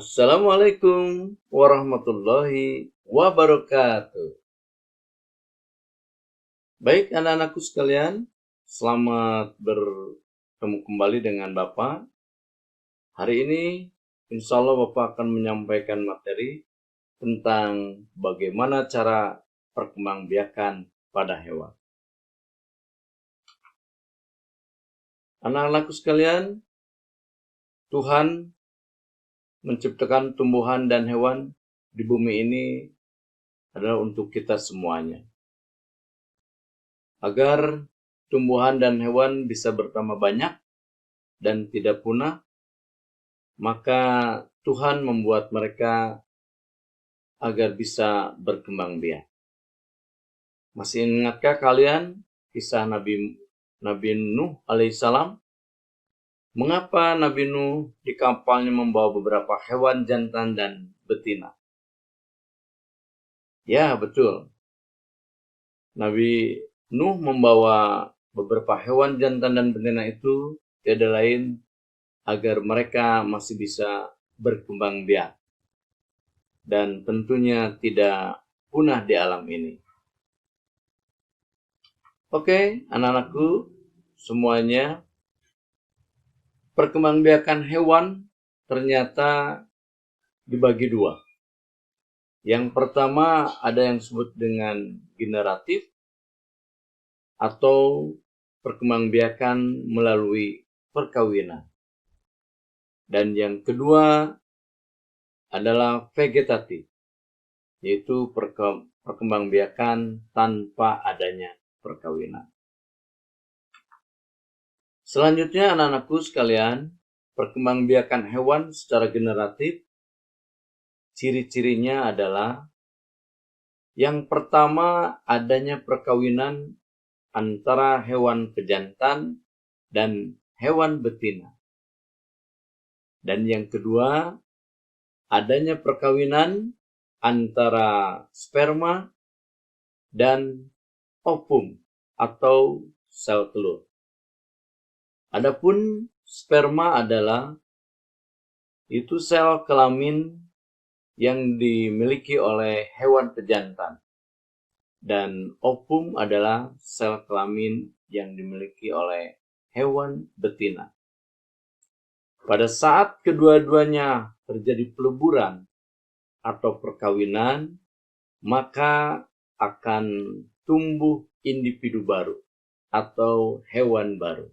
Assalamualaikum warahmatullahi wabarakatuh. Baik anak-anakku sekalian, selamat bertemu kembali dengan Bapak. Hari ini insya Allah Bapak akan menyampaikan materi tentang bagaimana cara perkembangbiakan pada hewan. Anak-anakku sekalian, Tuhan menciptakan tumbuhan dan hewan di bumi ini adalah untuk kita semuanya. Agar tumbuhan dan hewan bisa bertambah banyak dan tidak punah, maka Tuhan membuat mereka agar bisa berkembang biak. Masih ingatkah kalian kisah Nabi Nuh alaihissalam? Mengapa Nabi Nuh di kapalnya membawa beberapa hewan jantan dan betina? Ya, betul. Nabi Nuh membawa beberapa hewan jantan dan betina itu tiada lain agar mereka masih bisa berkembang biak dan tentunya tidak punah di alam ini. Oke, anak-anakku semuanya, perkembangbiakan hewan ternyata dibagi dua. Yang pertama ada yang disebut dengan generatif atau perkembangbiakan melalui perkawinan. Dan yang kedua adalah vegetatif, yaitu perkembangbiakan tanpa adanya perkawinan. Selanjutnya anak-anakku sekalian, perkembangbiakan hewan secara generatif, ciri-cirinya adalah yang pertama adanya perkawinan antara hewan pejantan dan hewan betina. Dan yang kedua, adanya perkawinan antara sperma dan ovum atau sel telur. Adapun sperma adalah itu sel kelamin yang dimiliki oleh hewan pejantan. Dan ovum adalah sel kelamin yang dimiliki oleh hewan betina. Pada saat kedua-duanya terjadi peleburan atau perkawinan, maka akan tumbuh individu baru atau hewan baru.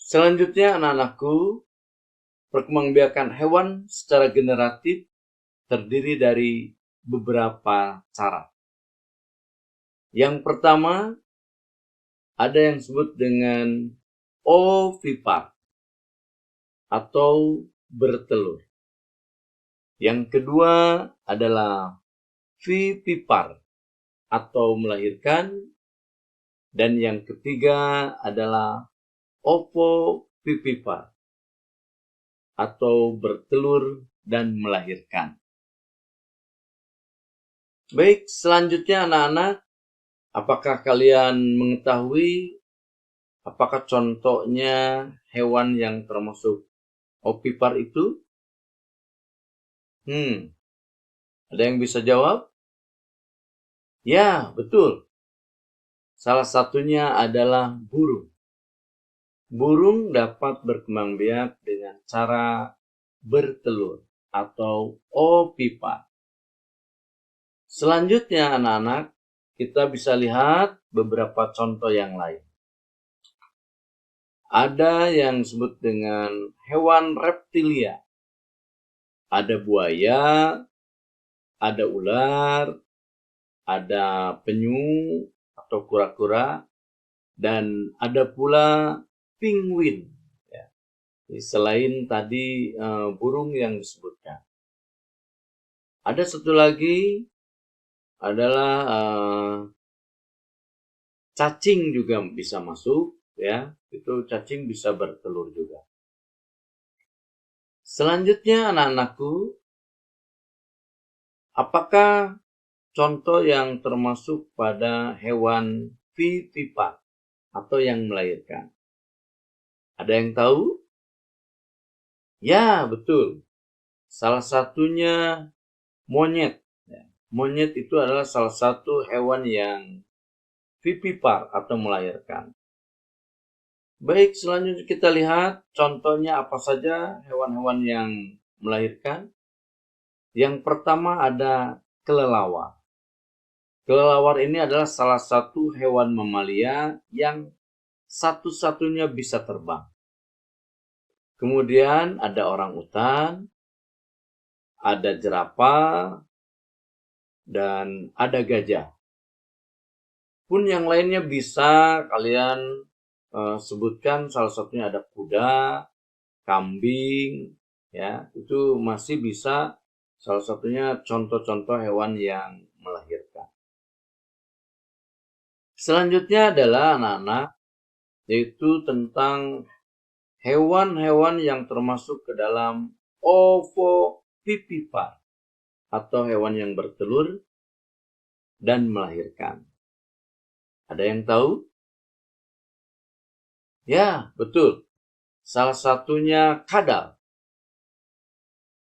Selanjutnya anak-anakku, perkembangbiakan hewan secara generatif terdiri dari beberapa cara. Yang pertama, ada yang disebut dengan ovipar atau bertelur. Yang kedua adalah vivipar atau melahirkan. Dan yang ketiga adalah ovovivipar atau bertelur dan melahirkan. Baik, selanjutnya anak-anak, apakah kalian mengetahui apakah contohnya hewan yang termasuk ovipar itu? Ada yang bisa jawab? Ya, betul. Salah satunya adalah burung. Burung dapat berkembang biak dengan cara bertelur atau ovipar. Selanjutnya anak-anak, kita bisa lihat beberapa contoh yang lain. Ada yang disebut dengan hewan reptilia. Ada buaya, ada ular, ada penyu atau kura-kura, dan ada pula penguin. Selain tadi burung yang disebutkan. Ada satu lagi adalah cacing juga bisa masuk, ya. Itu cacing bisa bertelur juga. Selanjutnya anak-anakku, apakah contoh yang termasuk pada hewan vivipar atau yang melahirkan? Ada yang tahu? Ya, betul. Salah satunya monyet. Ya, monyet itu adalah salah satu hewan yang vivipar atau melahirkan. Baik, selanjutnya kita lihat contohnya apa saja hewan-hewan yang melahirkan. Yang pertama ada kelelawar. Kelelawar ini adalah salah satu hewan mamalia yang satu-satunya bisa terbang. Kemudian ada orangutan, ada jerapah, dan ada gajah. Pun yang lainnya bisa kalian sebutkan, salah satunya ada kuda, kambing, ya, itu masih bisa salah satunya contoh-contoh hewan yang melahirkan. Selanjutnya adalah anak-anak, yaitu tentang hewan-hewan yang termasuk ke dalam ovovivipar atau hewan yang bertelur dan melahirkan. Ada yang tahu? Ya, betul. Salah satunya kadal.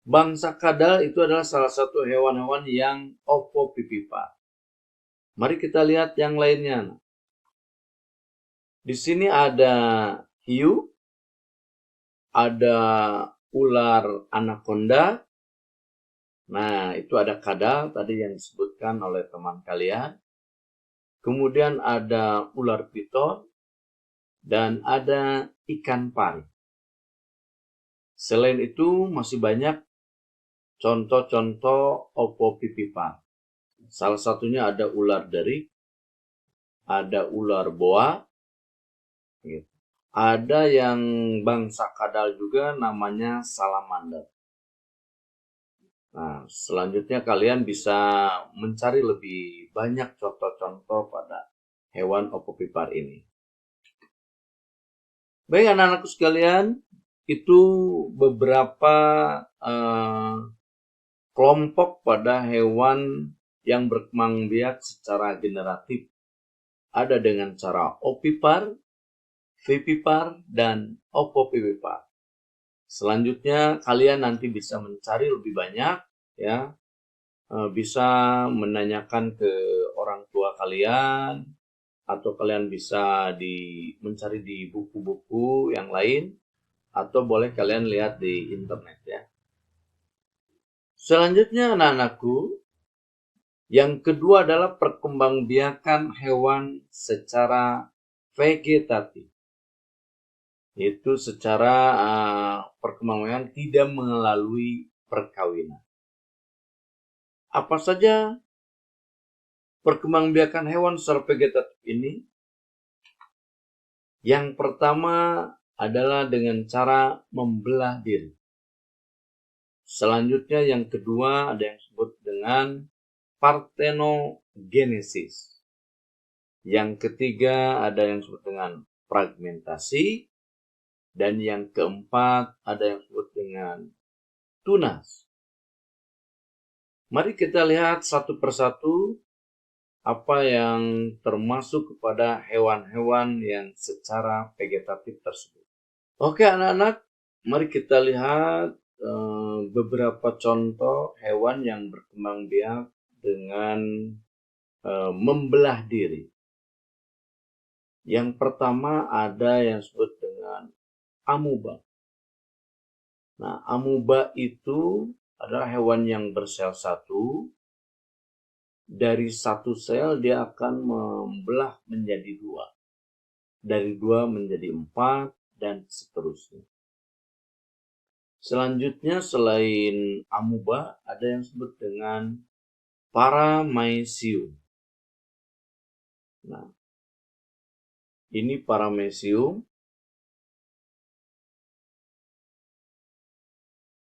Bangsa kadal itu adalah salah satu hewan-hewan yang ovovivipar. Mari kita lihat yang lainnya. Di sini ada hiu, ada ular anaconda. Nah, itu ada kadal tadi yang disebutkan oleh teman kalian. Kemudian ada ular piton dan ada ikan pari. Selain itu masih banyak contoh-contoh ovovivipar. Salah satunya ada ular derik, ada ular boa, gitu. Ada yang bangsa kadal juga namanya salamander. Nah, selanjutnya kalian bisa mencari lebih banyak contoh-contoh pada hewan ovovivipar ini. Baik anak-anakku sekalian, itu beberapa kelompok pada hewan yang berkembang biak secara generatif. Ada dengan cara ovipar, vivipar, dan ovovivipar. Selanjutnya kalian nanti bisa mencari lebih banyak, ya, bisa menanyakan ke orang tua kalian, atau kalian bisa mencari di buku-buku yang lain, atau boleh kalian lihat di internet, ya. Selanjutnya anak-anakku, yang kedua adalah perkembangbiakan hewan secara vegetatif. Itu secara perkembangan tidak melalui perkawinan. Apa saja perkembangbiakan hewan secara vegetatif ini? Yang pertama adalah dengan cara membelah diri. Selanjutnya yang kedua ada yang disebut dengan parthenogenesis. Yang ketiga ada yang disebut dengan fragmentasi. Dan yang keempat ada yang disebut dengan tunas. Mari kita lihat satu persatu apa yang termasuk kepada hewan-hewan yang secara vegetatif tersebut. Oke anak-anak, mari kita lihat beberapa contoh hewan yang berkembang biak dengan membelah diri. Yang pertama ada yang disebut dengan amuba. Nah, amuba itu adalah hewan yang bersel satu. Dari satu sel dia akan membelah menjadi dua. Dari dua menjadi 4 dan seterusnya. Selanjutnya selain amuba ada yang disebut dengan paramecium. Nah, ini paramecium.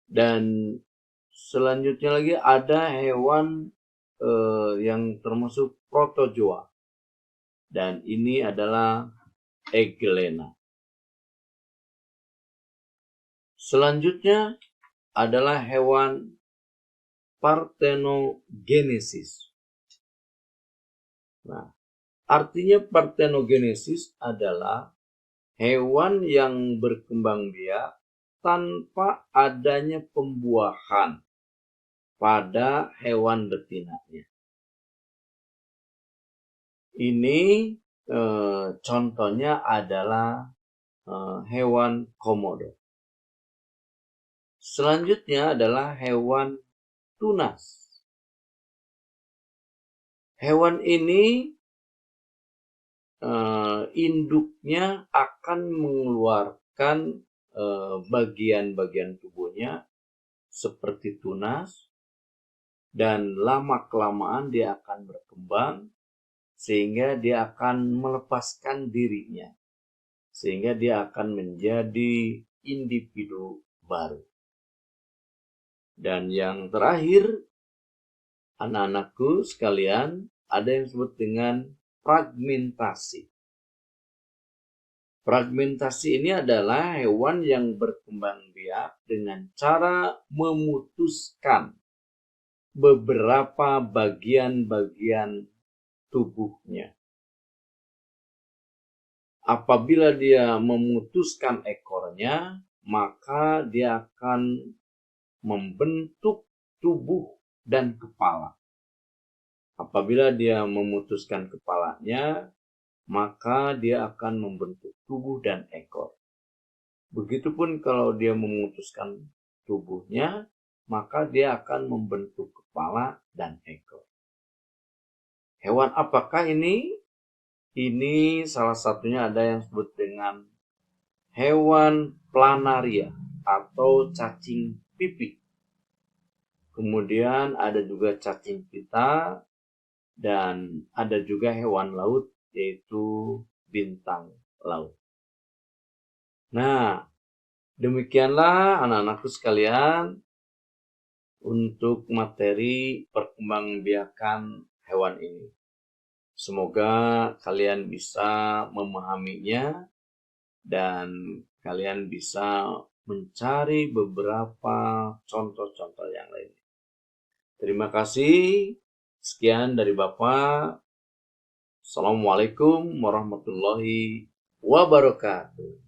Dan selanjutnya lagi ada hewan yang termasuk protozoa. Dan ini adalah Eglena. Selanjutnya adalah hewan parthenogenesis. Nah, artinya parthenogenesis adalah hewan yang berkembang biak tanpa adanya pembuahan pada hewan betinanya. Ini contohnya adalah hewan komodo. Selanjutnya adalah hewan tunas. Hewan ini induknya akan mengeluarkan bagian-bagian tubuhnya seperti tunas, dan lama-kelamaan dia akan berkembang sehingga dia akan melepaskan dirinya, sehingga dia akan menjadi individu baru. Dan yang terakhir, anak-anakku sekalian, ada yang disebut dengan fragmentasi. Fragmentasi ini adalah hewan yang berkembang biak dengan cara memutuskan beberapa bagian-bagian tubuhnya. Apabila dia memutuskan ekornya, maka dia akan membentuk tubuh dan kepala. Apabila dia memutuskan kepalanya, maka dia akan membentuk tubuh dan ekor. Begitupun kalau dia memutuskan tubuhnya, maka dia akan membentuk kepala dan ekor. Hewan apakah ini? Ini salah satunya ada yang disebut dengan hewan planaria atau cacing pipih. Kemudian ada juga cacing pita, dan ada juga hewan laut yaitu bintang laut. Nah, demikianlah anak-anakku sekalian untuk materi perkembangbiakan hewan ini. Semoga kalian bisa memahaminya dan kalian bisa mencari beberapa contoh-contoh yang lainnya. Terima kasih. Sekian dari Bapak. Assalamualaikum warahmatullahi wabarakatuh.